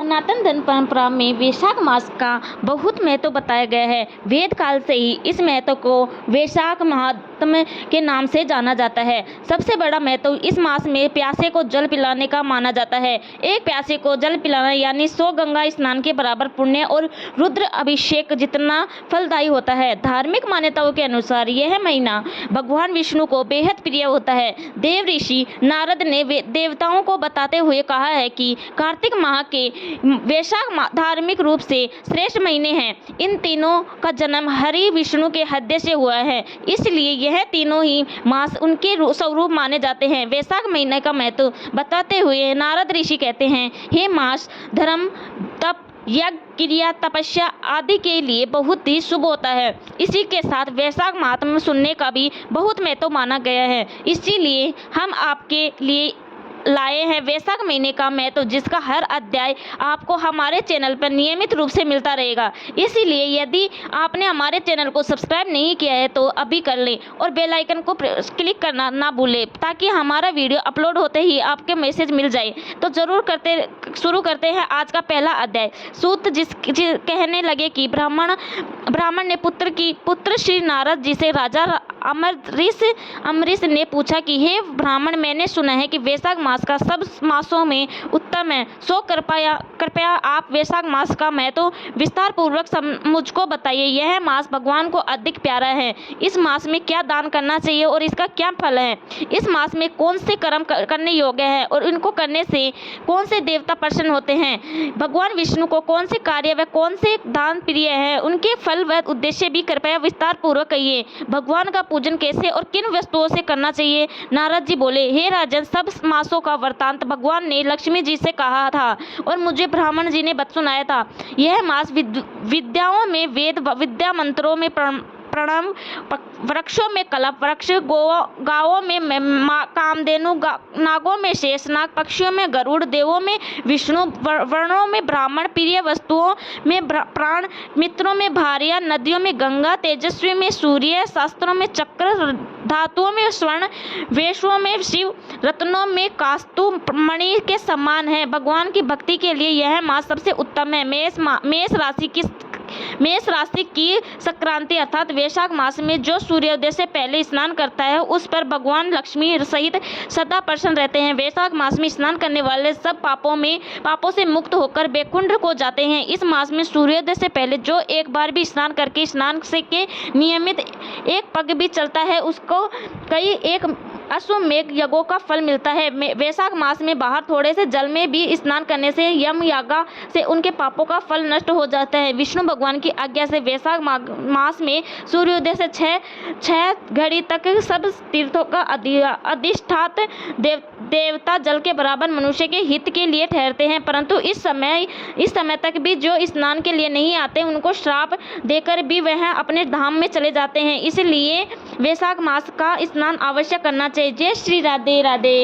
सनातन धर्म परंपरा में वैशाख मास का बहुत महत्व बताया गया है। वेद काल से ही इस महत्व को वैशाख महात्म्य के नाम से जाना जाता है। सबसे बड़ा महत्व इस मास में प्यासे को जल पिलाने का माना जाता है। एक प्यासे को जल पिलाना यानी 100 गंगा स्नान के बराबर पुण्य और रुद्र अभिषेक जितना फलदायी होता है। धार्मिक मान्यताओं के अनुसार यह महीना भगवान विष्णु को बेहद प्रिय होता है। देव ऋषि नारद ने देवताओं को बताते हुए कहा है कि कार्तिक माह के वैशाख धार्मिक रूप से श्रेष्ठ महीने हैं। इन तीनों का जन्म हरि विष्णु के हृदय से हुआ है, इसलिए यह तीनों ही मास उनके स्वरूप माने जाते हैं। वैशाख महीने का महत्व बताते हुए नारद ऋषि कहते हैं, हे मास धर्म तप यज्ञ क्रिया तपस्या आदि के लिए बहुत ही शुभ होता है। इसी के साथ वैशाख महात्म्य सुनने का भी बहुत महत्व माना गया है। इसीलिए हम आपके लिए लाए हैं वैशाख महीने का महत्व, जिसका हर अध्याय आपको हमारे चैनल पर नियमित रूप से मिलता रहेगा। इसीलिए यदि आपने हमारे चैनल को सब्सक्राइब नहीं किया है तो अभी कर लें और बेल आइकन को क्लिक करना ना भूलें, ताकि हमारा वीडियो अपलोड होते ही आपके मैसेज मिल जाए। तो जरूर शुरू करते हैं आज का पहला अध्याय। सूत कहने लगे कि ब्राह्मण ने पुत्र श्री नारद जी से राजा अम्बरीश ने पूछा कि हे ब्राह्मण, मैंने सुना है कि वैशाख मास का सब मासों में उत्तम है, सो कृपया आप वैशाख मास का महत्व विस्तार पूर्वक मुझको बताइए। यह मास भगवान को अधिक प्यारा है। इस मास में क्या दान करना चाहिए और इसका क्या फल है? इस मास में कौन से कर्म करने योग्य है और इनको करने से कौन से देवता प्रसन्न होते हैं? भगवान विष्णु को कौन से कार्य व कौन से दान प्रिय है? उनके फल व उद्देश्य भी कृपया विस्तार पूर्वक कहिए। भगवान का पूजन कैसे और किन वस्तुओं से करना चाहिए? नारद जी बोले, हे राजन, सब मासों का वृतांत भगवान ने लक्ष्मी जी से कहा था और मुझे ब्राह्मण जी ने सुनाया था। यह मास विद्याओं में वेद, विद्या मंत्रों में प्रणव, वृक्षों में कल्प वृक्ष, गायों में कामधेनु, नागों में शेषनाग, पक्षियों में गरुड़, देवों में विष्णु, वर्णों में ब्राह्मण, प्रिय वस्तुओं में प्राण, मित्रों में भार्या, नदियों में गंगा, तेजस्वी में सूर्य, शास्त्रों में चक्र, धातुओं में स्वर्ण, वेशों में शिव, रत्नों में कास्तु मणि के समान है। भगवान की भक्ति के लिए यह मास सबसे उत्तम है। मेष राशि की संक्रांति अर्थात वैशाख मास में जो सूर्योदय से पहले स्नान करता है उस पर भगवान लक्ष्मी सहित सदा प्रसन्न रहते हैं। वैशाख मास में स्नान करने वाले सब पापों से मुक्त होकर वैकुंठ को जाते हैं। इस मास में सूर्योदय से पहले जो एक बार भी स्नान करके स्नान से के नियमित एक पग भी चलता है उसको कई एक अश्वमेघ यज्ञों का फल मिलता है। वैशाख मास में बाहर थोड़े से जल में भी स्नान करने से यम यागा से उनके पापों का फल नष्ट हो जाता है। विष्णु भगवान की आज्ञा से वैशाख मास में सूर्योदय से 6 घड़ी तक सब तीर्थों का अधिष्ठात देवता जल के बराबर मनुष्य के हित के लिए ठहरते हैं, परंतु इस समय तक भी जो स्नान के लिए नहीं आते उनको श्राप देकर भी वह अपने धाम में चले जाते हैं। इसलिए वैशाख मास का स्नान अवश्य करना चाहिए। जय श्री राधे राधे।